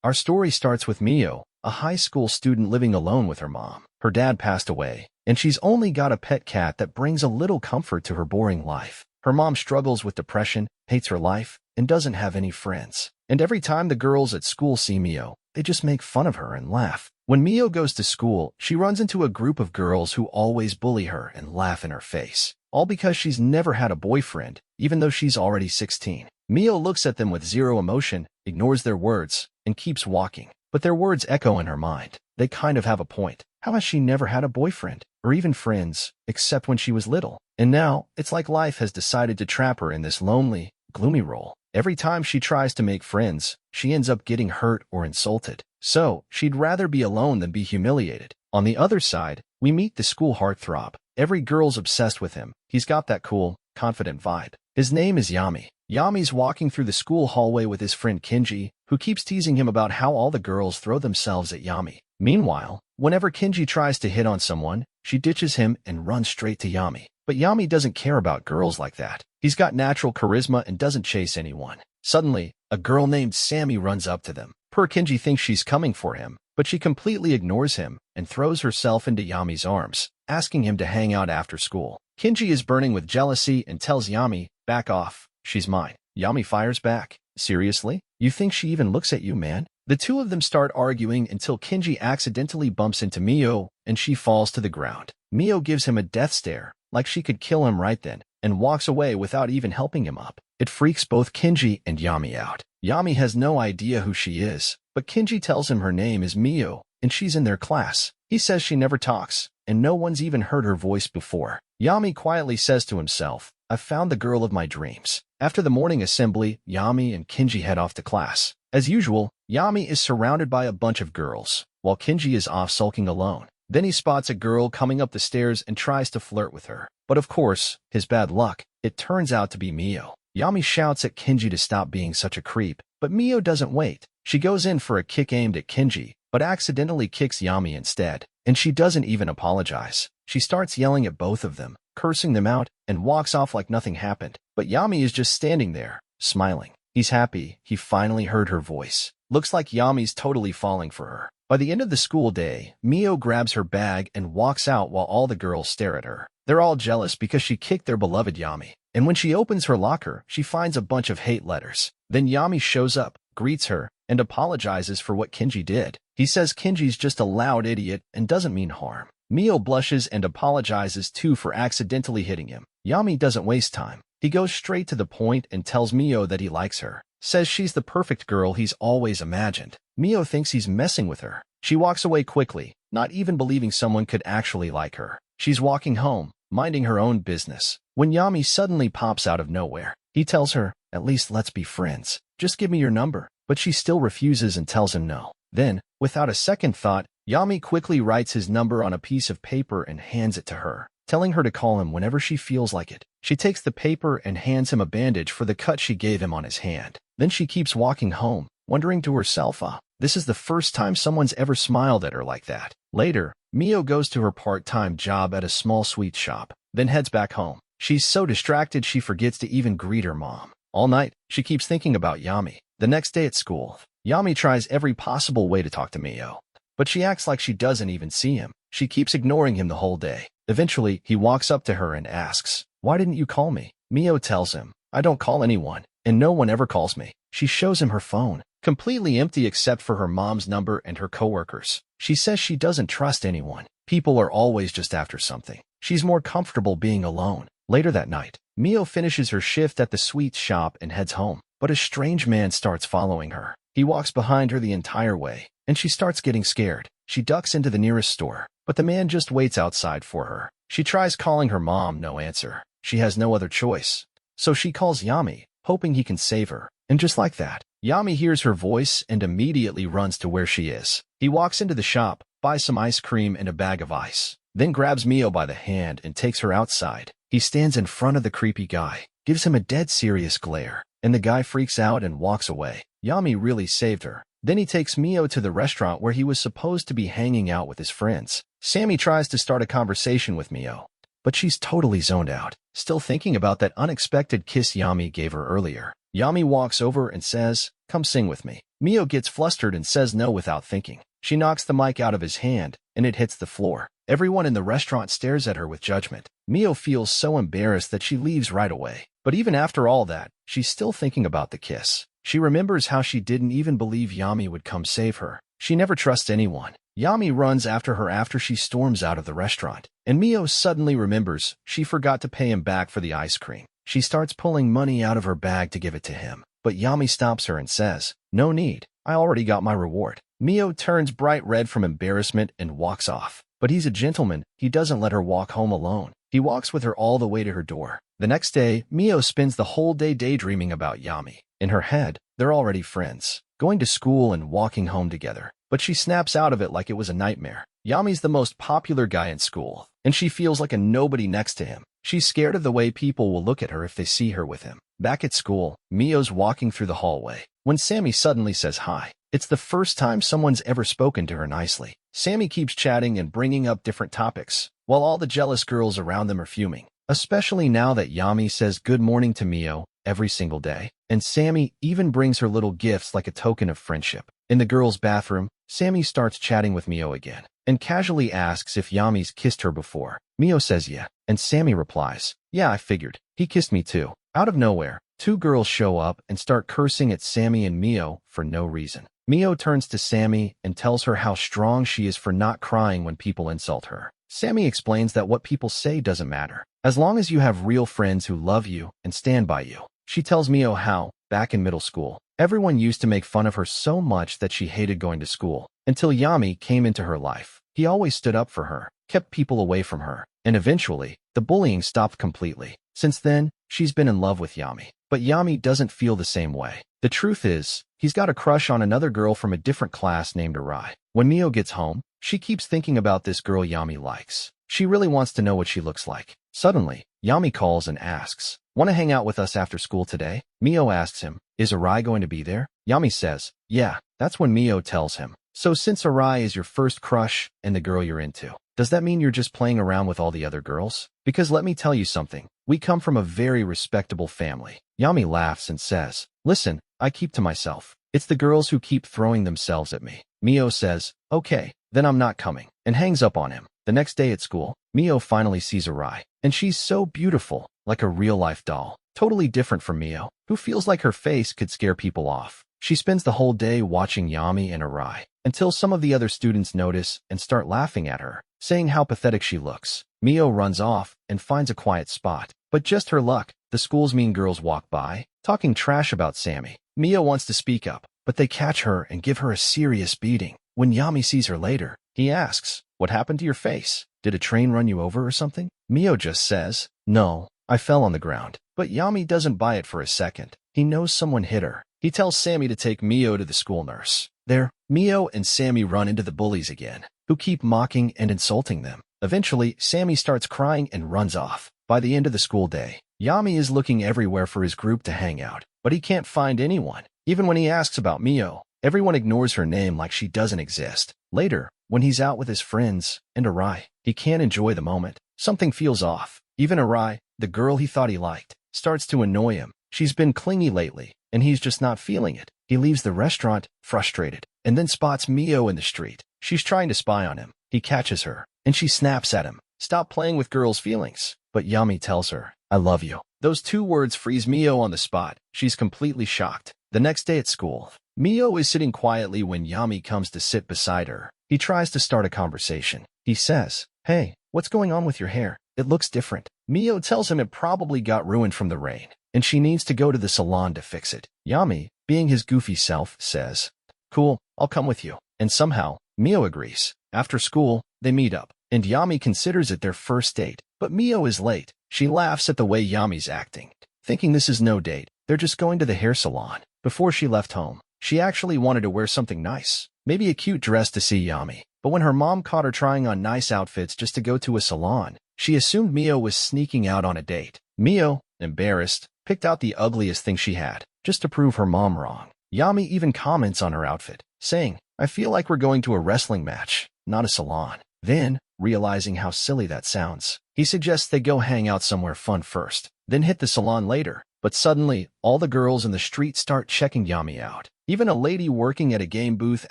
Our story starts with Mio, a high school student living alone with her mom. Her dad passed away, and she's only got a pet cat that brings a little comfort to her boring life. Her mom struggles with depression, hates her life, and doesn't have any friends. And every time the girls at school see Mio, they just make fun of her and laugh. When Mio goes to school, she runs into a group of girls who always bully her and laugh in her face, all because she's never had a boyfriend, even though she's already 16. Mio looks at them with zero emotion, ignores their words, and keeps walking. But their words echo in her mind. They kind of have a point. How has she never had a boyfriend, or even friends, except when she was little? And now, it's like life has decided to trap her in this lonely, gloomy role. Every time she tries to make friends, she ends up getting hurt or insulted. So, she'd rather be alone than be humiliated. On the other side, we meet the school heartthrob. Every girl's obsessed with him. He's got that cool, confident vibe. His name is Yami. Yami's walking through the school hallway with his friend Kinji, who keeps teasing him about how all the girls throw themselves at Yami. Meanwhile, whenever Kinji tries to hit on someone, she ditches him and runs straight to Yami. But Yami doesn't care about girls like that. He's got natural charisma and doesn't chase anyone. Suddenly, a girl named Sammy runs up to them. Poor Kinji thinks she's coming for him, but she completely ignores him and throws herself into Yami's arms, asking him to hang out after school. Kinji is burning with jealousy and tells Yami, "Back off, she's mine." Yami fires back, "Seriously? You think she even looks at you, man?" The two of them start arguing until Kinji accidentally bumps into Mio, and she falls to the ground. Mio gives him a death stare, like she could kill him right then, and walks away without even helping him up. It freaks both Kinji and Yami out. Yami has no idea who she is, but Kinji tells him her name is Mio, and she's in their class. He says she never talks, and no one's even heard her voice before. Yami quietly says to himself, "I've found the girl of my dreams." After the morning assembly, Yami and Kinji head off to class. As usual, Yami is surrounded by a bunch of girls, while Kinji is off sulking alone. Then he spots a girl coming up the stairs and tries to flirt with her. But of course, his bad luck, it turns out to be Mio. Yami shouts at Kinji to stop being such a creep, but Mio doesn't wait. She goes in for a kick aimed at Kinji, but accidentally kicks Yami instead, and she doesn't even apologize. She starts yelling at both of them, cursing them out, and walks off like nothing happened. But Yami is just standing there, smiling. He's happy he finally heard her voice. Looks like Yami's totally falling for her. By the end of the school day, Mio grabs her bag and walks out while all the girls stare at her. They're all jealous because she kicked their beloved Yami. And when she opens her locker, she finds a bunch of hate letters. Then Yami shows up, greets her, and apologizes for what Kinji did. He says Kinji's just a loud idiot and doesn't mean harm. Mio blushes and apologizes too for accidentally hitting him. Yami doesn't waste time. He goes straight to the point and tells Mio that he likes her. Says she's the perfect girl he's always imagined. Mio thinks he's messing with her. She walks away quickly, not even believing someone could actually like her. She's walking home, minding her own business, when Yami suddenly pops out of nowhere. He tells her, "At least let's be friends. Just give me your number." But she still refuses and tells him no. Then, without a second thought, Yami quickly writes his number on a piece of paper and hands it to her, telling her to call him whenever she feels like it. She takes the paper and hands him a bandage for the cut she gave him on his hand. Then she keeps walking home, wondering to herself, this is the first time someone's ever smiled at her like that. Later, Mio goes to her part-time job at a small sweet shop, then heads back home. She's so distracted she forgets to even greet her mom. All night, she keeps thinking about Yami. The next day at school, Yami tries every possible way to talk to Mio, but she acts like she doesn't even see him. She keeps ignoring him the whole day. Eventually, he walks up to her and asks, "Why didn't you call me?" Mio tells him, "I don't call anyone, and no one ever calls me." She shows him her phone, completely empty except for her mom's number and her coworkers. She says she doesn't trust anyone. People are always just after something. She's more comfortable being alone. Later that night, Mio finishes her shift at the sweets shop and heads home. But a strange man starts following her. He walks behind her the entire way, and she starts getting scared. She ducks into the nearest store, but the man just waits outside for her. She tries calling her mom, no answer. She has no other choice. So she calls Yami, hoping he can save her. And just like that, Yami hears her voice and immediately runs to where she is. He walks into the shop, buys some ice cream and a bag of ice, then grabs Mio by the hand and takes her outside. He stands in front of the creepy guy, gives him a dead serious glare, and the guy freaks out and walks away. Yami really saved her. Then he takes Mio to the restaurant where he was supposed to be hanging out with his friends. Sammy tries to start a conversation with Mio, but she's totally zoned out, still thinking about that unexpected kiss Yami gave her earlier. Yami walks over and says, come sing with me. Mio gets flustered and says no without thinking. She knocks the mic out of his hand, and it hits the floor. Everyone in the restaurant stares at her with judgment. Mio feels so embarrassed that she leaves right away. But even after all that, she's still thinking about the kiss. She remembers how she didn't even believe Yami would come save her. She never trusts anyone. Yami runs after her after she storms out of the restaurant. And Mio suddenly remembers she forgot to pay him back for the ice cream. She starts pulling money out of her bag to give it to him. But Yami stops her and says, "No need. I already got my reward." Mio turns bright red from embarrassment and walks off. But he's a gentleman. He doesn't let her walk home alone. He walks with her all the way to her door. The next day, Mio spends the whole day daydreaming about Yami. In her head, they're already friends, going to school and walking home together. But she snaps out of it like it was a nightmare. Yami's the most popular guy in school, and she feels like a nobody next to him. She's scared of the way people will look at her if they see her with him. Back at school, Mio's walking through the hallway when Sammy suddenly says hi. It's the first time someone's ever spoken to her nicely. Sammy keeps chatting and bringing up different topics, while all the jealous girls around them are fuming, especially now that Yami says good morning to Mio every single day, and Sammy even brings her little gifts like a token of friendship. In the girls' bathroom, Sammy starts chatting with Mio again, and casually asks if Yami's kissed her before. Mio says yeah, and Sammy replies, "Yeah, I figured. He kissed me too." Out of nowhere, two girls show up and start cursing at Sammy and Mio for no reason. Mio turns to Sammy and tells her how strong she is for not crying when people insult her. Sammy explains that what people say doesn't matter, as long as you have real friends who love you and stand by you. She tells Mio how, back in middle school, everyone used to make fun of her so much that she hated going to school, until Yami came into her life. He always stood up for her, kept people away from her, and eventually, the bullying stopped completely. Since then, she's been in love with Yami. But Yami doesn't feel the same way. The truth is, he's got a crush on another girl from a different class named Arai. When Mio gets home, she keeps thinking about this girl Yami likes. She really wants to know what she looks like. Suddenly, Yami calls and asks, "Want to hang out with us after school today?" Mio asks him, "Is Arai going to be there?" Yami says, "Yeah." That's when Mio tells him, "So since Arai is your first crush and the girl you're into, does that mean you're just playing around with all the other girls? Because let me tell you something, we come from a very respectable family." Yami laughs and says, "Listen, I keep to myself. It's the girls who keep throwing themselves at me." Mio says, "Okay, then I'm not coming," and hangs up on him. The next day at school, Mio finally sees Arai, and she's so beautiful, like a real-life doll. Totally different from Mio, who feels like her face could scare people off. She spends the whole day watching Yami and Arai, until some of the other students notice and start laughing at her, saying how pathetic she looks. Mio runs off and finds a quiet spot. But just her luck, the school's mean girls walk by, talking trash about Sammy. Mio wants to speak up, but they catch her and give her a serious beating. When Yami sees her later, he asks, "What happened to your face? Did a train run you over or something?" Mio just says, "No, I fell on the ground." But Yami doesn't buy it for a second. He knows someone hit her. He tells Sammy to take Mio to the school nurse. There, Mio and Sammy run into the bullies again, who keep mocking and insulting them. Eventually, Sammy starts crying and runs off. By the end of the school day, Yami is looking everywhere for his group to hang out, but he can't find anyone. Even when he asks about Mio, everyone ignores her name like she doesn't exist. Later, when he's out with his friends and Arai, he can't enjoy the moment. Something feels off. Even Arai, the girl he thought he liked, starts to annoy him. She's been clingy lately, and he's just not feeling it. He leaves the restaurant, frustrated, and then spots Mio in the street. She's trying to spy on him. He catches her, and she snaps at him. "Stop playing with girls' feelings." But Yami tells her, "I love you." Those two words freeze Mio on the spot. She's completely shocked. The next day at school, Mio is sitting quietly when Yami comes to sit beside her. He tries to start a conversation. He says, "Hey, what's going on with your hair? It looks different." Mio tells him it probably got ruined from the rain, and she needs to go to the salon to fix it. Yami, being his goofy self, says, "Cool, I'll come with you." And somehow, Mio agrees. After school, they meet up, and Yami considers it their first date. But Mio is late. She laughs at the way Yami's acting, thinking this is no date. They're just going to the hair salon. Before she left home, she actually wanted to wear something nice, maybe a cute dress to see Yami. But when her mom caught her trying on nice outfits just to go to a salon, she assumed Mio was sneaking out on a date. Mio, embarrassed, picked out the ugliest thing she had, just to prove her mom wrong. Yami even comments on her outfit, saying, "I feel like we're going to a wrestling match, not a salon." Then, realizing how silly that sounds, he suggests they go hang out somewhere fun first, then hit the salon later. But suddenly, all the girls in the street start checking Yami out. Even a lady working at a game booth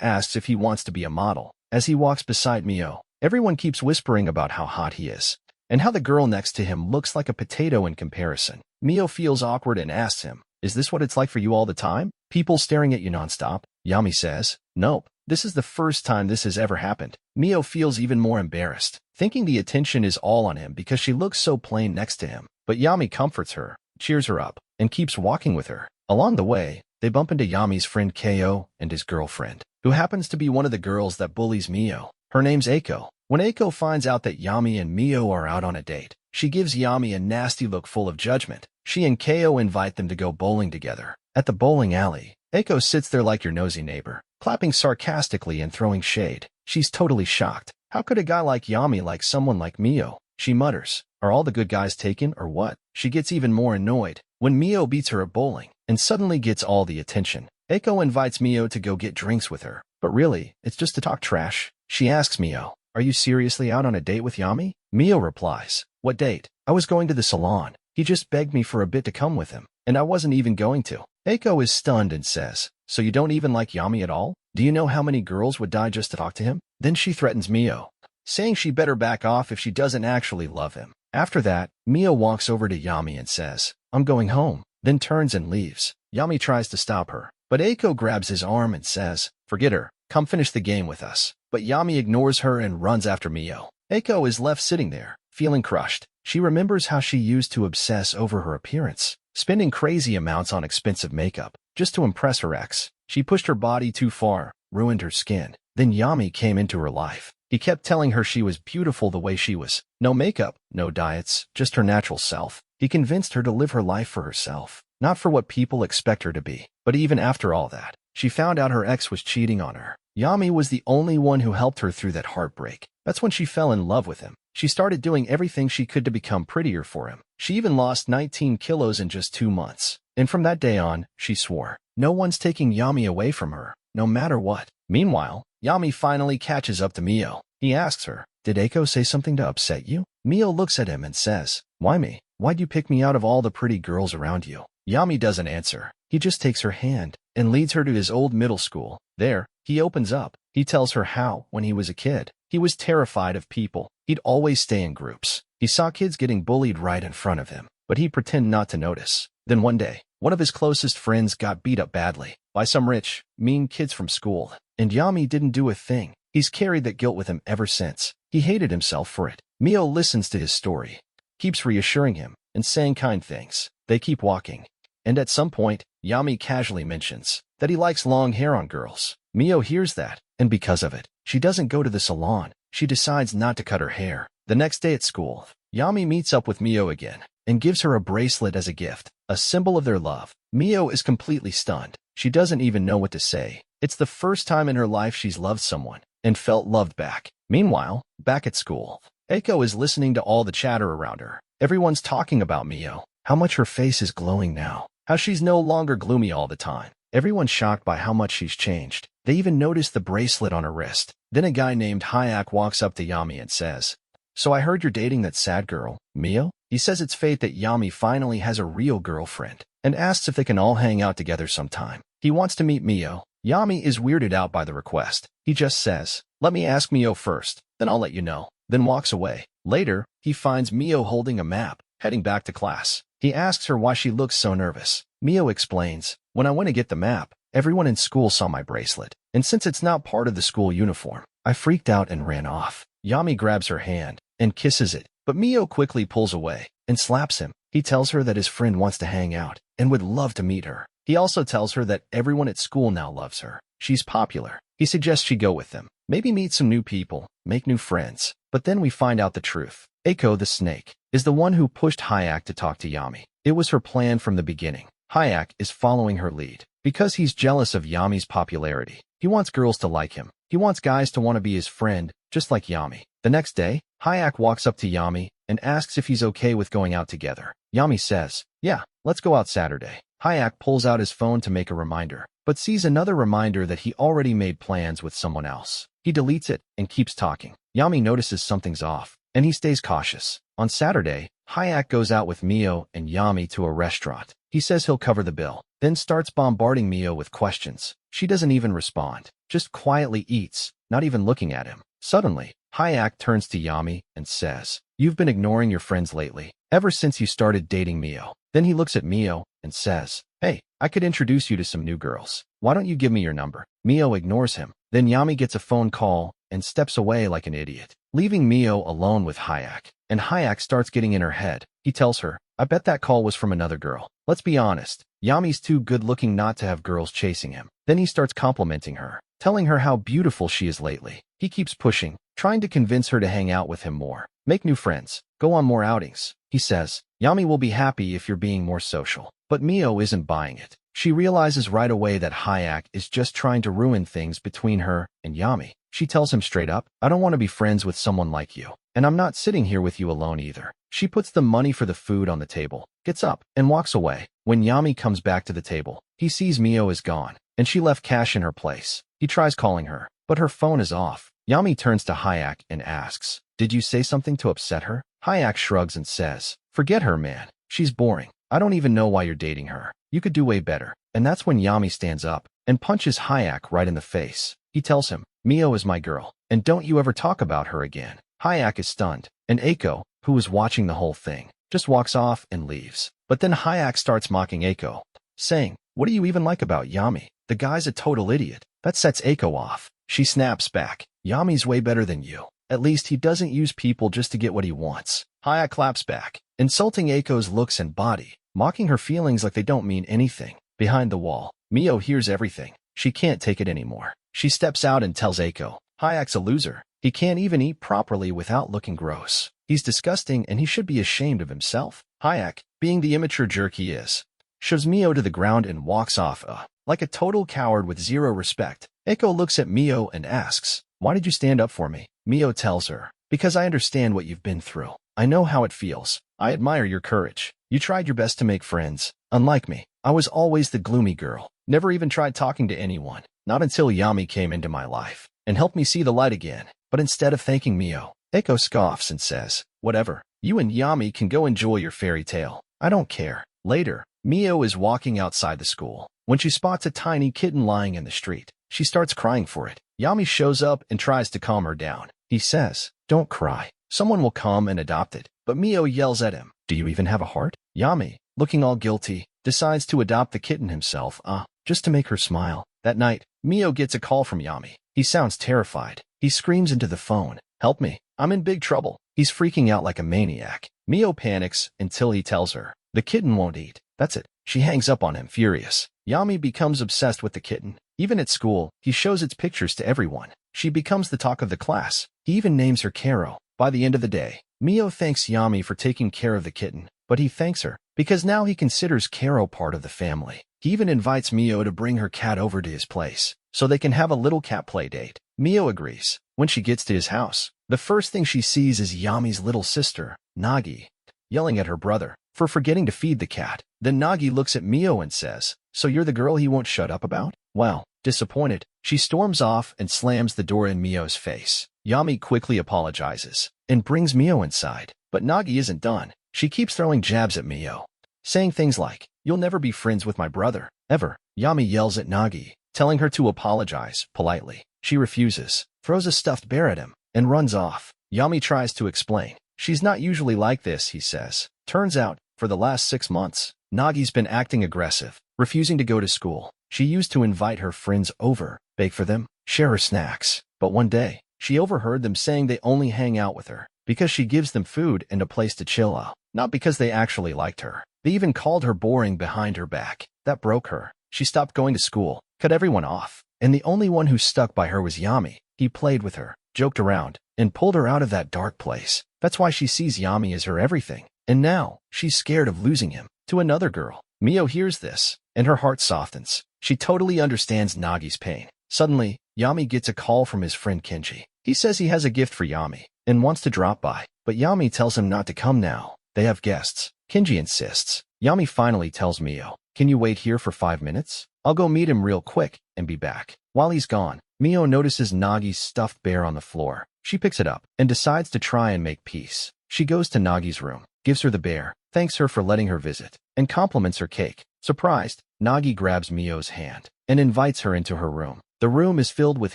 asks if he wants to be a model. As he walks beside Mio, everyone keeps whispering about how hot he is, and how the girl next to him looks like a potato in comparison. Mio feels awkward and asks him, "Is this what it's like for you all the time? People staring at you nonstop?" Yami says, "Nope, this is the first time this has ever happened." Mio feels even more embarrassed, thinking the attention is all on him because she looks so plain next to him. But Yami comforts her, cheers her up, and keeps walking with her. Along the way, they bump into Yami's friend Ko and his girlfriend, who happens to be one of the girls that bullies Mio. Her name's Eiko. When Eiko finds out that Yami and Mio are out on a date, she gives Yami a nasty look full of judgment. She and Ko invite them to go bowling together. At the bowling alley, Eiko sits there like your nosy neighbor, clapping sarcastically and throwing shade. She's totally shocked. How could a guy like Yami like someone like Mio? She mutters, "Are all the good guys taken or what?" She gets even more annoyed when Mio beats her at bowling and suddenly gets all the attention. Eiko invites Mio to go get drinks with her, but really, it's just to talk trash. She asks Mio, "Are you seriously out on a date with Yami?" Mio replies, "What date? I was going to the salon. He just begged me for a bit to come with him, and I wasn't even going to." Eiko is stunned and says, "So you don't even like Yami at all? Do you know how many girls would die just to talk to him?" Then she threatens Mio, saying she better back off if she doesn't actually love him. After that, Mio walks over to Yami and says, "I'm going home," then turns and leaves. Yami tries to stop her, but Eiko grabs his arm and says, "Forget her, come finish the game with us." But Yami ignores her and runs after Mio. Eiko is left sitting there, feeling crushed. She remembers how she used to obsess over her appearance, spending crazy amounts on expensive makeup just to impress her ex. She pushed her body too far, ruined her skin. Then Yami came into her life. He kept telling her she was beautiful the way she was. No makeup, no diets, just her natural self. He convinced her to live her life for herself, not for what people expect her to be. But even after all that, she found out her ex was cheating on her. Yami was the only one who helped her through that heartbreak. That's when she fell in love with him. She started doing everything she could to become prettier for him. She even lost 19 kilos in just 2 months. And from that day on, she swore, no one's taking Yami away from her, no matter what. Meanwhile, Yami finally catches up to Mio. He asks her, "Did Eiko say something to upset you?" Mio looks at him and says, "Why me? Why'd you pick me out of all the pretty girls around you?" Yami doesn't answer. He just takes her hand and leads her to his old middle school. There, he opens up. He tells her how, when he was a kid, he was terrified of people. He'd always stay in groups. He saw kids getting bullied right in front of him, but he'd pretend not to notice. Then one day, one of his closest friends got beat up badly by some rich, mean kids from school, and Yami didn't do a thing. He's carried that guilt with him ever since. He hated himself for it. Mio listens to his story, keeps reassuring him, and saying kind things. They keep walking, and at some point, Yami casually mentions that he likes long hair on girls. Mio hears that, and because of it, she doesn't go to the salon. She decides not to cut her hair. The next day at school, Yami meets up with Mio again and gives her a bracelet as a gift, a symbol of their love. Mio is completely stunned. She doesn't even know what to say. It's the first time in her life she's loved someone and felt loved back. Meanwhile, back at school, Eiko is listening to all the chatter around her. Everyone's talking about Mio, how much her face is glowing now, how she's no longer gloomy all the time. Everyone's shocked by how much she's changed. They even notice the bracelet on her wrist. Then a guy named Hyak walks up to Yami and says, "So I heard you're dating that sad girl, Mio?" He says it's fate that Yami finally has a real girlfriend and asks if they can all hang out together sometime. He wants to meet Mio. Yami is weirded out by the request. He just says, "Let me ask Mio first, then I'll let you know," then walks away. Later, he finds Mio holding a map, heading back to class. He asks her why she looks so nervous. Mio explains, "When I went to get the map, everyone in school saw my bracelet, and since it's not part of the school uniform, I freaked out and ran off." Yami grabs her hand and kisses it, but Mio quickly pulls away and slaps him. He tells her that his friend wants to hang out and would love to meet her. He also tells her that everyone at school now loves her. She's popular. He suggests she go with them, maybe meet some new people, make new friends. But then we find out the truth. Eiko the snake is the one who pushed Hyak to talk to Yami. It was her plan from the beginning. Hyak is following her lead because he's jealous of Yami's popularity. He wants girls to like him. He wants guys to want to be his friend, just like Yami. The next day, Hyak walks up to Yami and asks if he's okay with going out together. Yami says, "Yeah, let's go out Saturday." Hyak pulls out his phone to make a reminder, but sees another reminder that he already made plans with someone else. He deletes it and keeps talking. Yami notices something's off, and he stays cautious. On Saturday, Hyak goes out with Mio and Yami to a restaurant. He says he'll cover the bill, then starts bombarding Mio with questions. She doesn't even respond, just quietly eats, not even looking at him. Suddenly, Hayek turns to Yami and says, "You've been ignoring your friends lately, ever since you started dating Mio." Then he looks at Mio and says, "Hey, I could introduce you to some new girls. Why don't you give me your number?" Mio ignores him. Then Yami gets a phone call and steps away like an idiot, leaving Mio alone with Hayek. And Hayek starts getting in her head. He tells her, "I bet that call was from another girl." Let's be honest, Yami's too good-looking not to have girls chasing him. Then he starts complimenting her, telling her how beautiful she is lately. He keeps pushing, trying to convince her to hang out with him more, make new friends, go on more outings. He says, "Yami will be happy if you're being more social." But Mio isn't buying it. She realizes right away that Hayek is just trying to ruin things between her and Yami. She tells him straight up, "I don't want to be friends with someone like you, and I'm not sitting here with you alone either." She puts the money for the food on the table, gets up, and walks away. When Yami comes back to the table, he sees Mio is gone, and she left cash in her place. He tries calling her, but her phone is off. Yami turns to Hayek and asks, "Did you say something to upset her?" Hayek shrugs and says, "Forget her, man. She's boring. I don't even know why you're dating her. You could do way better." And that's when Yami stands up and punches Hayek right in the face. He tells him, "Mio is my girl, and don't you ever talk about her again." Hayek is stunned, and Eiko, who was watching the whole thing, just walks off and leaves. But then Hayek starts mocking Eiko, saying, "What do you even like about Yami? The guy's a total idiot." That sets Eiko off. She snaps back, "Yami's way better than you. At least he doesn't use people just to get what he wants." Hayek claps back, insulting Eiko's looks and body, mocking her feelings like they don't mean anything. Behind the wall, Mio hears everything. She can't take it anymore. She steps out and tells Eiko, "Hayek's a loser. He can't even eat properly without looking gross. He's disgusting and he should be ashamed of himself." Hayek, being the immature jerk he is, shoves Mio to the ground and walks off, like a total coward with zero respect. Eiko looks at Mio and asks, "Why did you stand up for me?" Mio tells her, "Because I understand what you've been through. I know how it feels. I admire your courage. You tried your best to make friends. Unlike me, I was always the gloomy girl. Never even tried talking to anyone. Not until Yami came into my life and helped me see the light again." But instead of thanking Mio, Eiko scoffs and says, "Whatever. You and Yami can go enjoy your fairy tale. I don't care." Later, Mio is walking outside the school when she spots a tiny kitten lying in the street. She starts crying for it. Yami shows up and tries to calm her down. He says, "Don't cry. Someone will come and adopt it." But Mio yells at him, "Do you even have a heart?" Yami, looking all guilty, decides to adopt the kitten himself, just to make her smile. That night, Mio gets a call from Yami. He sounds terrified. He screams into the phone, "Help me. I'm in big trouble." He's freaking out like a maniac. Mio panics until he tells her, "The kitten won't eat." That's it. She hangs up on him, furious. Yami becomes obsessed with the kitten. Even at school, he shows its pictures to everyone. She becomes the talk of the class. He even names her Karo. By the end of the day, Mio thanks Yami for taking care of the kitten, but he thanks her because now he considers Karo part of the family. He even invites Mio to bring her cat over to his place so they can have a little cat play date. Mio agrees. When she gets to his house, the first thing she sees is Yami's little sister, Nagi, yelling at her brother for forgetting to feed the cat. Then Nagi looks at Mio and says, "So you're the girl he won't shut up about?" Well, disappointed, she storms off and slams the door in Mio's face. Yami quickly apologizes and brings Mio inside. But Nagi isn't done. She keeps throwing jabs at Mio, saying things like, "You'll never be friends with my brother, ever." Yami yells at Nagi, telling her to apologize politely. She refuses, throws a stuffed bear at him, and runs off. Yami tries to explain. "She's not usually like this," he says. Turns out, for the last 6 months, Nagi's been acting aggressive, refusing to go to school. She used to invite her friends over, bake for them, share her snacks. But one day, she overheard them saying they only hang out with her because she gives them food and a place to chill out, not because they actually liked her. They even called her boring behind her back. That broke her. She stopped going to school, cut everyone off, and the only one who stuck by her was Yami. He played with her, joked around, and pulled her out of that dark place. That's why she sees Yami as her everything. And now, she's scared of losing him to another girl. Mio hears this, and her heart softens. She totally understands Nagi's pain. Suddenly, Yami gets a call from his friend Kenji. He says he has a gift for Yami and wants to drop by, but Yami tells him not to come now. They have guests. Kenji insists. Yami finally tells Mio, "Can you wait here for 5 minutes? I'll go meet him real quick and be back." While he's gone, Mio notices Nagi's stuffed bear on the floor. She picks it up and decides to try and make peace. She goes to Nagi's room, gives her the bear, thanks her for letting her visit, and compliments her cake. Surprised, Nagi grabs Mio's hand. and invites her into her room. The room is filled with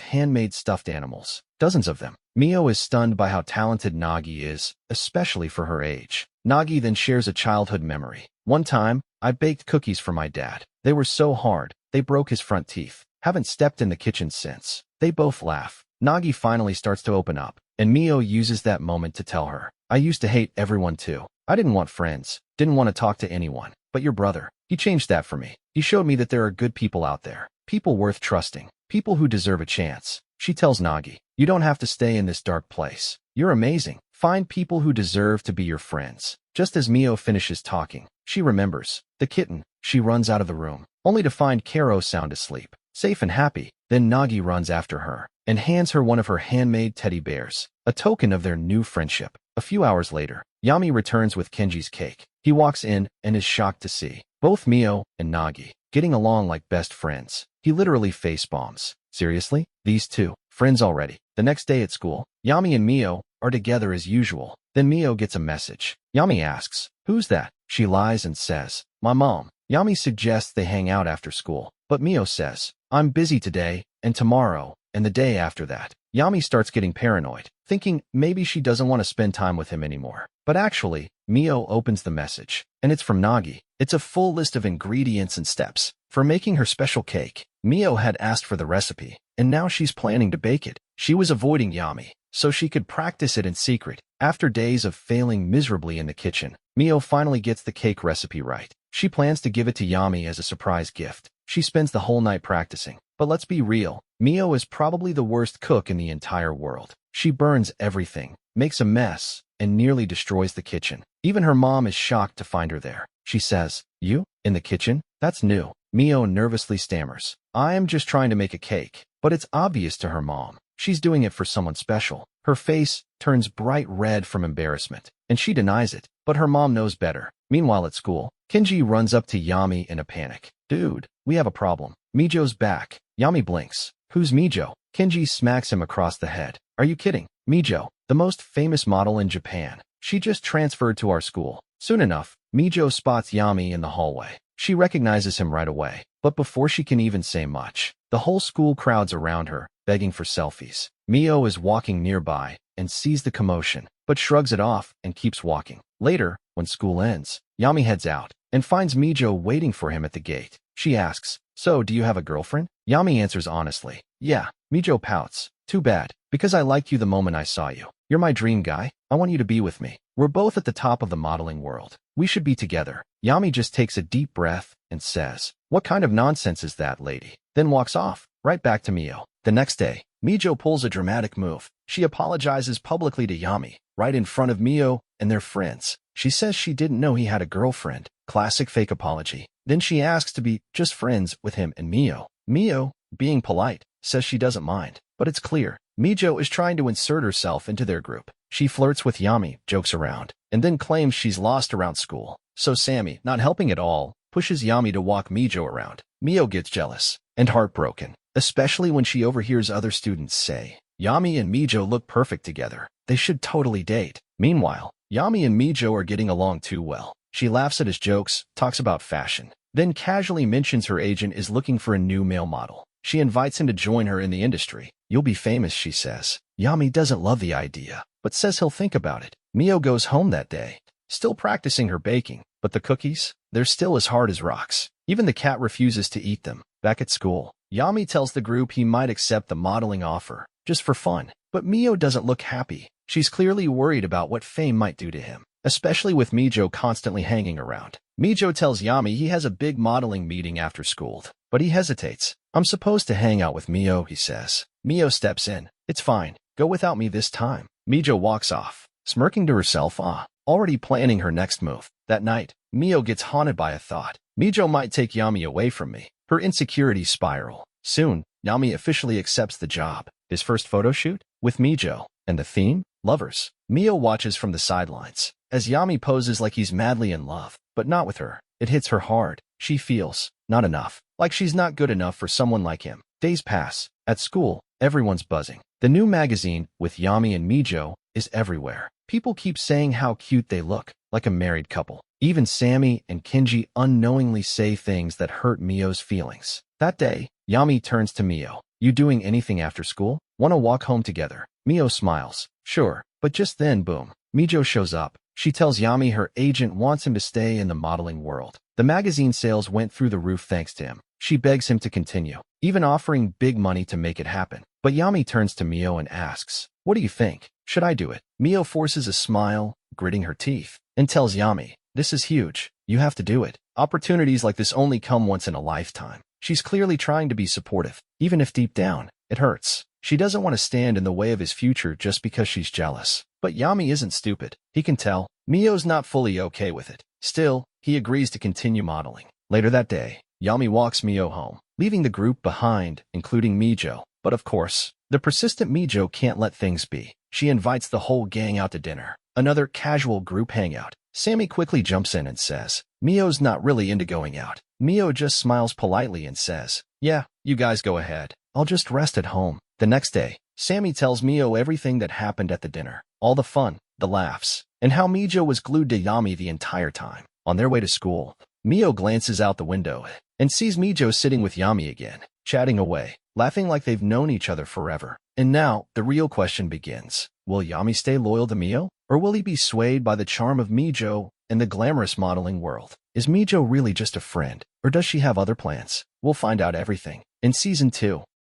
handmade stuffed animals, dozens of them. Mio is stunned by how talented Nagi is, especially for her age. Nagi then shares a childhood memory. One time, I baked cookies for my dad. They were so hard, they broke his front teeth. Haven't stepped in the kitchen since. They both laugh. Nagi finally starts to open up, and Mio uses that moment to tell her, I used to hate everyone too. I didn't want friends, didn't want to talk to anyone. But your brother, he changed that for me. He showed me that there are good people out there, people worth trusting, people who deserve a chance. She tells Nagi, you don't have to stay in this dark place. You're amazing. Find people who deserve to be your friends. Just as Mio finishes talking, she remembers the kitten. She runs out of the room, only to find Karo sound asleep, safe and happy. Then Nagi runs after her and hands her one of her handmade teddy bears, a token of their new friendship. A few hours later, Yami returns with Kenji's cake. He walks in and is shocked to see both Mio and Nagi getting along like best friends. He literally face-bombs. Seriously? These two? Friends already? The next day at school, Yami and Mio are together as usual. Then Mio gets a message. Yami asks, who's that? She lies and says, my mom. Yami suggests they hang out after school, but Mio says, I'm busy today, and tomorrow, and the day after that. Yami starts getting paranoid, thinking maybe she doesn't want to spend time with him anymore. But actually, Mio opens the message, and it's from Nagi. It's a full list of ingredients and steps for making her special cake. Mio had asked for the recipe, and now she's planning to bake it. She was avoiding Yami, so she could practice it in secret. After days of failing miserably in the kitchen, Mio finally gets the cake recipe right. She plans to give it to Yami as a surprise gift. She spends the whole night practicing. But let's be real, Mio is probably the worst cook in the entire world. She burns everything, makes a mess, and nearly destroys the kitchen. Even her mom is shocked to find her there. She says, you? In the kitchen? That's new. Mio nervously stammers, I am just trying to make a cake. But it's obvious to her mom. She's doing it for someone special. Her face turns bright red from embarrassment, and she denies it. But her mom knows better. Meanwhile at school, Kenji runs up to Yami in a panic. Dude, we have a problem. Mijo's back. Yami blinks. Who's Mijo? Kenji smacks him across the head. Are you kidding? Mijo, the most famous model in Japan. She just transferred to our school. Soon enough, Mijo spots Yami in the hallway. She recognizes him right away. But before she can even say much, the whole school crowds around her, begging for selfies. Mio is walking nearby and sees the commotion, but shrugs it off and keeps walking. Later, when school ends, Yami heads out and finds Mijo waiting for him at the gate. She asks, so do you have a girlfriend? Yami answers honestly, yeah. Mijo pouts, too bad, because I liked you the moment I saw you. You're my dream guy. I want you to be with me. We're both at the top of the modeling world. We should be together. Yami just takes a deep breath and says, what kind of nonsense is that, lady? Then walks off, right back to Mio. The next day, Mijo pulls a dramatic move. She apologizes publicly to Yami, right in front of Mio and their friends. She says she didn't know he had a girlfriend. Classic fake apology. Then she asks to be just friends with him and Mio. Mio, being polite, says she doesn't mind. But it's clear, Mijo is trying to insert herself into their group. She flirts with Yami, jokes around, and then claims she's lost around school. So Sammy, not helping at all, pushes Yami to walk Mijo around. Mio gets jealous and heartbroken, especially when she overhears other students say, Yami and Mijo look perfect together. They should totally date. Meanwhile, Yami and Mijo are getting along too well. She laughs at his jokes, talks about fashion, then casually mentions her agent is looking for a new male model. She invites him to join her in the industry. You'll be famous, she says. Yami doesn't love the idea, but says he'll think about it. Mio goes home that day, still practicing her baking, but the cookies, they're still as hard as rocks. Even the cat refuses to eat them. Back at school, Yami tells the group he might accept the modeling offer, just for fun. But Mio doesn't look happy. She's clearly worried about what fame might do to him, especially with Mijo constantly hanging around. Mijo tells Yami he has a big modeling meeting after school, but he hesitates. I'm supposed to hang out with Mio, he says. Mio steps in. It's fine. Go without me this time. Mijo walks off, smirking to herself, already planning her next move. That night, Mio gets haunted by a thought. Mijo might take Yami away from me. Her insecurities spiral. Soon, Yami officially accepts the job. His first photo shoot? With Mijo. And the theme? Lovers. Mio watches from the sidelines as Yami poses like he's madly in love, but not with her. It hits her hard. She feels not enough, like she's not good enough for someone like him. Days pass. At school, everyone's buzzing. The new magazine with Yami and Mijo is everywhere. People keep saying how cute they look, like a married couple. Even Sammy and Kenji unknowingly say things that hurt Mio's feelings. That day, Yami turns to Mio. You doing anything after school? Wanna walk home together? Mio smiles. Sure. But just then, boom. Mijo shows up. She tells Yami her agent wants him to stay in the modeling world. The magazine sales went through the roof thanks to him. She begs him to continue, even offering big money to make it happen. But Yami turns to Mio and asks, what do you think? Should I do it? Mio forces a smile, gritting her teeth, and tells Yami, this is huge. You have to do it. Opportunities like this only come once in a lifetime. She's clearly trying to be supportive, even if deep down, it hurts. She doesn't want to stand in the way of his future just because she's jealous. But Yami isn't stupid. He can tell. Mio's not fully okay with it. Still, he agrees to continue modeling. Later that day, Yami walks Mio home, leaving the group behind, including Mijo. But of course, the persistent Mijo can't let things be. She invites the whole gang out to dinner. Another casual group hangout. Sammy quickly jumps in and says, Mio's not really into going out. Mio just smiles politely and says, yeah, you guys go ahead. I'll just rest at home. The next day, Sammy tells Mio everything that happened at the dinner. All the fun, the laughs, and how Mijo was glued to Yami the entire time. On their way to school, Mio glances out the window and sees Mijo sitting with Yami again, chatting away, laughing like they've known each other forever. And now, the real question begins. Will Yami stay loyal to Mio? Or will he be swayed by the charm of Mijo and the glamorous modeling world? Is Mijo really just a friend? Or does she have other plans? We'll find out everything in Season 2.